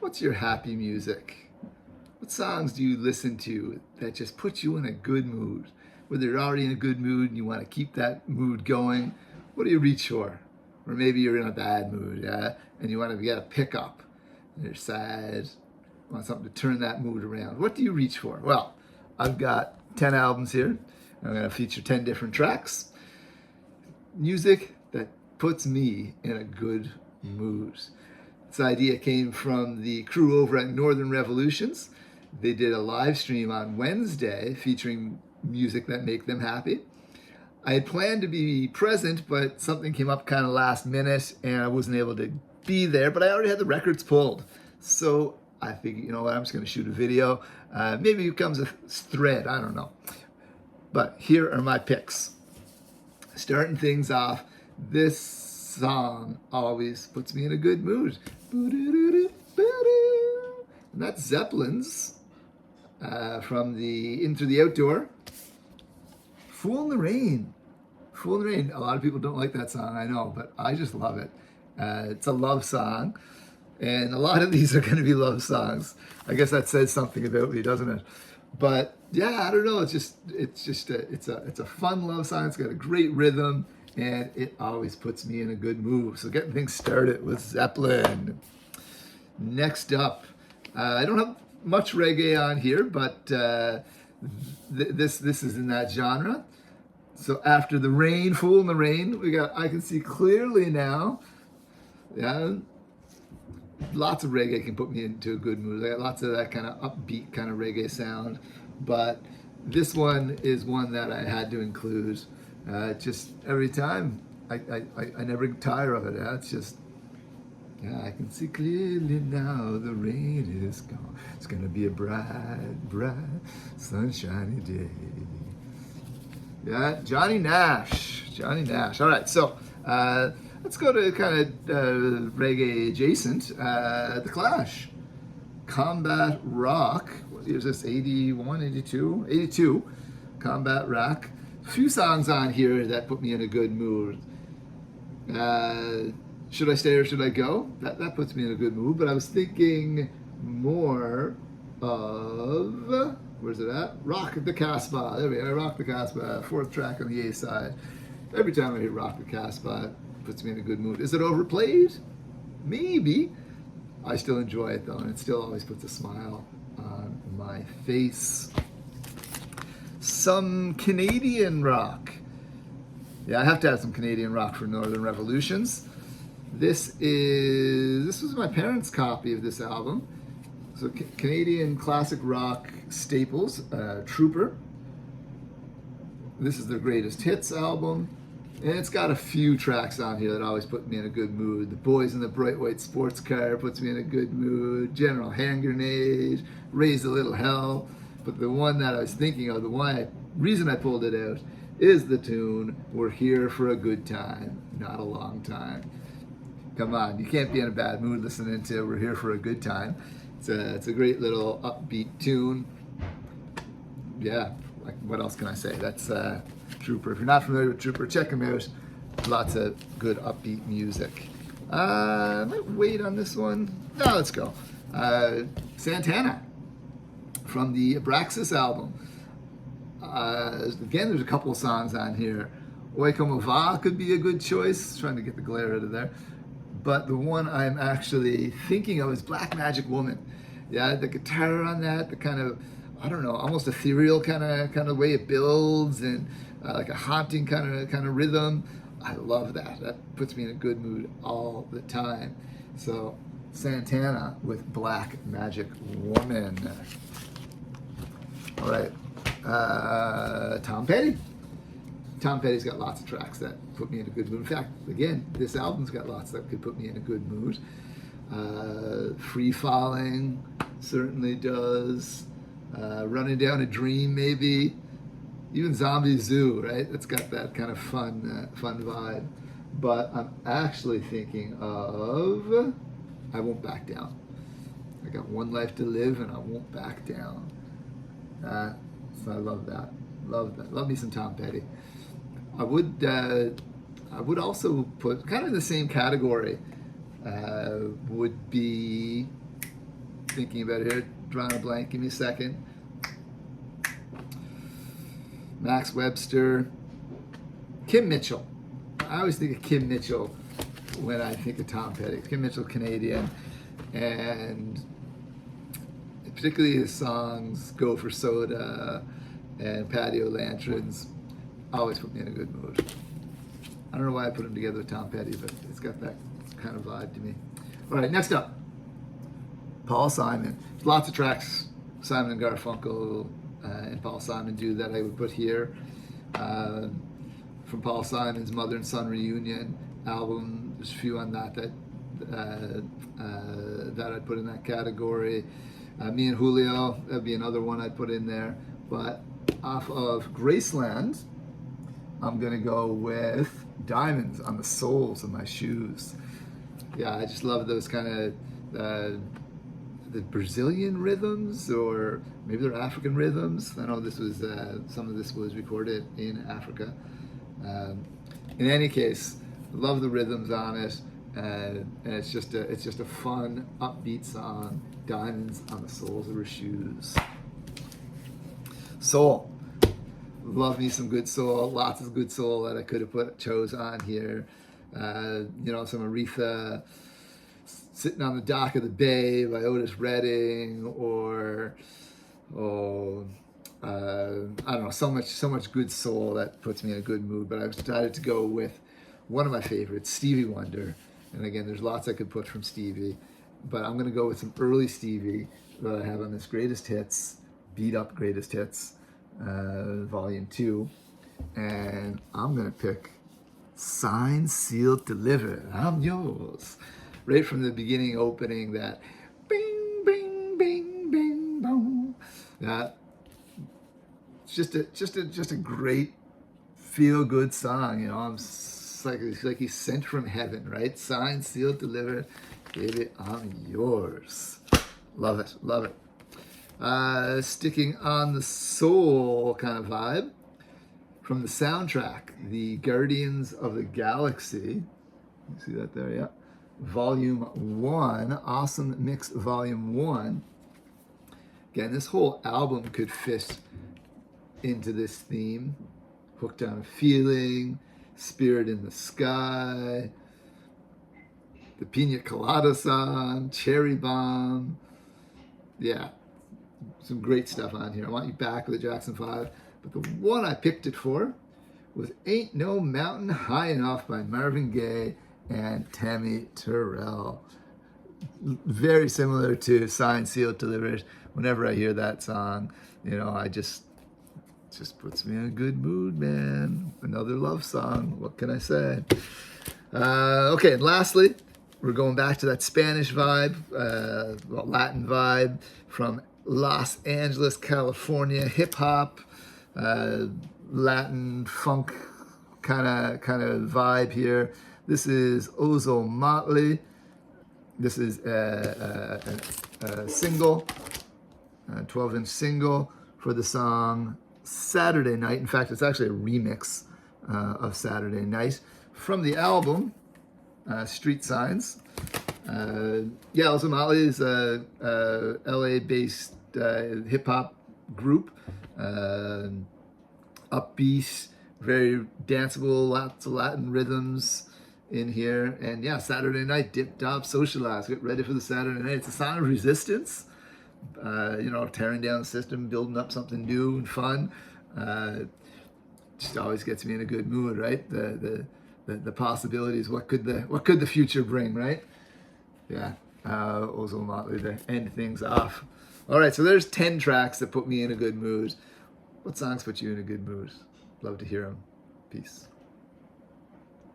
What's your happy music? What songs do you listen to that just put you in a good mood? Whether you're already in a good mood and you want to keep that mood going, what do you reach for? Or maybe you're in a bad mood, and you want to get a pickup. You're sad, want something to turn that mood around. What do you reach for? Well, I've got 10 albums here. I'm going to feature 10 different tracks. Music that puts me in a good mood. This idea came from the crew over at Northern Revolutions. They did a live stream on Wednesday featuring music that make them happy. I had planned to be present, but something came up kind of last minute and I wasn't able to be there, but I already had the records pulled. So I figured, you know what, I'm just going to shoot a video. Maybe it becomes a thread, I don't know. But here are my picks. Starting things off, this song always puts me in a good mood. And that's Zeppelin's from the In Through the Outdoor. Fool in the Rain. Fool in the Rain. A lot of people don't like that song, I know, but I just love it. It's a love song, and a lot of these are going to be love songs. I guess that says something about me, doesn't it? But yeah, I don't know. It's a fun love song. It's got a great rhythm, and it always puts me in a good mood. So getting things started with Zeppelin. Next up, I don't have much reggae on here, but this is in that genre. So After the Rain, Fool in the Rain, we got I Can See Clearly Now. Yeah, lots of reggae can put me into a good mood. I got lots of that kind of upbeat kind of reggae sound, but this one is one that I had to include. Just every time, I never get tired of it. It's just, yeah, I can see clearly now the rain is gone. It's gonna be a bright, bright, sunshiny day. Yeah, Johnny Nash. Johnny Nash. All right, so let's go to kind of reggae adjacent. The Clash. Combat Rock. What year is this? 81, 82? 82. Combat Rock. A few songs on here that put me in a good mood. Should I Stay or Should I Go? That puts me in a good mood, but I was thinking more of, where's it at? Rock the Casbah. There we go, Rock the Casbah, fourth track on the A side. Every time I hear Rock the Casbah, it puts me in a good mood. Is it overplayed? Maybe. I still enjoy it though, and it still always puts a smile on my face. Some Canadian rock. Yeah, I have to have some Canadian rock for Northern Revolutions. This was my parents' copy of this album. So Canadian classic rock staples, Trooper. This is their greatest hits album. And it's got a few tracks on here that always put me in a good mood. The Boys in the Bright White Sports Car puts me in a good mood. General Hand Grenade, Raise a Little Hell. But the one that I was thinking of, reason I pulled it out, is the tune, We're Here for a Good Time, Not a Long Time. Come on, you can't be in a bad mood listening to We're Here for a Good Time. It's a great little upbeat tune. Yeah, like what else can I say? That's Trooper. If you're not familiar with Trooper, check him out. Lots of good upbeat music. I might wait on this one. No, let's go. Santana from the Abraxas album. Again, there's a couple of songs on here. Oi Como Va could be a good choice. Trying to get the glare out of there. But the one I'm actually thinking of is Black Magic Woman. Yeah, the guitar on that, the kind of, I don't know, almost ethereal kind of way it builds, and like a haunting kind of rhythm. I love that. That puts me in a good mood all the time. So Santana with Black Magic Woman. All right, Tom Petty. Tom Petty's got lots of tracks that put me in a good mood. In fact, again, this album's got lots that could put me in a good mood. Free Falling certainly does. Running Down a Dream, maybe. Even Zombie Zoo, right? It's got that kind of fun vibe. But I'm actually thinking of I Won't Back Down. I got one life to live, and I won't back down. So I love that. Love that. Love me some Tom Petty. I would also put kind of in the same category would be thinking about it here, drawing a blank. Give me a second. Max Webster, Kim Mitchell. I always think of Kim Mitchell when I think of Tom Petty. Kim Mitchell, Canadian, and particularly his songs "Go for Soda" and "Patio Lanterns" always put me in a good mood. I don't know why I put them together with Tom Petty, but it's got that kind of vibe to me. All right, next up, Paul Simon. Lots of tracks Simon and Garfunkel and Paul Simon do that I would put here. From Paul Simon's Mother and Son Reunion album, there's a few on that I'd put in that category. Me and Julio, that'd be another one I'd put in there. But off of Graceland, I'm gonna go with Diamonds on the Soles of My Shoes. Yeah, I just love those kind of the Brazilian rhythms, or maybe they're African rhythms. I know this was some of this was recorded in Africa. In any case, love the rhythms on it, and it's just a fun, upbeat song. Diamonds on the Soles of Her Shoes. Soul. Love me some good soul. Lots of good soul that I could have chose on here. Some Aretha, Sitting on the Dock of the Bay by Otis Redding, or I don't know, so much good soul that puts me in a good mood. But I decided to go with one of my favorites, Stevie Wonder. And again, there's lots I could put from Stevie, but I'm going to go with some early Stevie that I have on this Greatest Hits, Beat Up Greatest Hits, Volume 2. And I'm going to pick Signed, Sealed, Delivered, I'm Yours. Right from the beginning, opening, that bing, bing, bing, bing, boom. That it's just a great feel-good song. It's like he's sent from heaven, right? Signed, sealed, delivered, baby, I'm yours. Love it, love it. Sticking on the soul kind of vibe, from the soundtrack, The Guardians of the Galaxy. You see that there, yeah. Volume 1, Awesome Mix Volume 1. Again, this whole album could fit into this theme. Hooked on a Feeling, Spirit in the Sky, the Pina Colada song, Cherry Bomb. Yeah, some great stuff on here. I Want You Back with the Jackson 5. But the one I picked it for was Ain't No Mountain High Enough by Marvin Gaye and Tammy Terrell. Very similar to Signed, Sealed, Delivered. Whenever I hear that song, I just puts me in a good mood, man. Another love song. What can I say? Okay, and lastly, we're going back to that Spanish vibe, Latin vibe from Los Angeles, California. Hip hop, Latin funk kind of vibe here. This is Ozo Motley. This is a single, a 12-inch single for the song Saturday Night. In fact, it's actually a remix of Saturday Night from the album Street Signs. Ozo Motley is a LA-based hip-hop group. Upbeat, very danceable, lots of Latin rhythms in here. And yeah, Saturday Night, dip, dop, socialize, get ready for the Saturday night. It's a sign of resistance, tearing down the system, building up something new and fun. Just always gets me in a good mood, right? The possibilities, what could the future bring, right? Yeah, Ozo Motley to end things off. All right, so there's 10 tracks that put me in a good mood. What songs put you in a good mood? Love to hear them. Peace.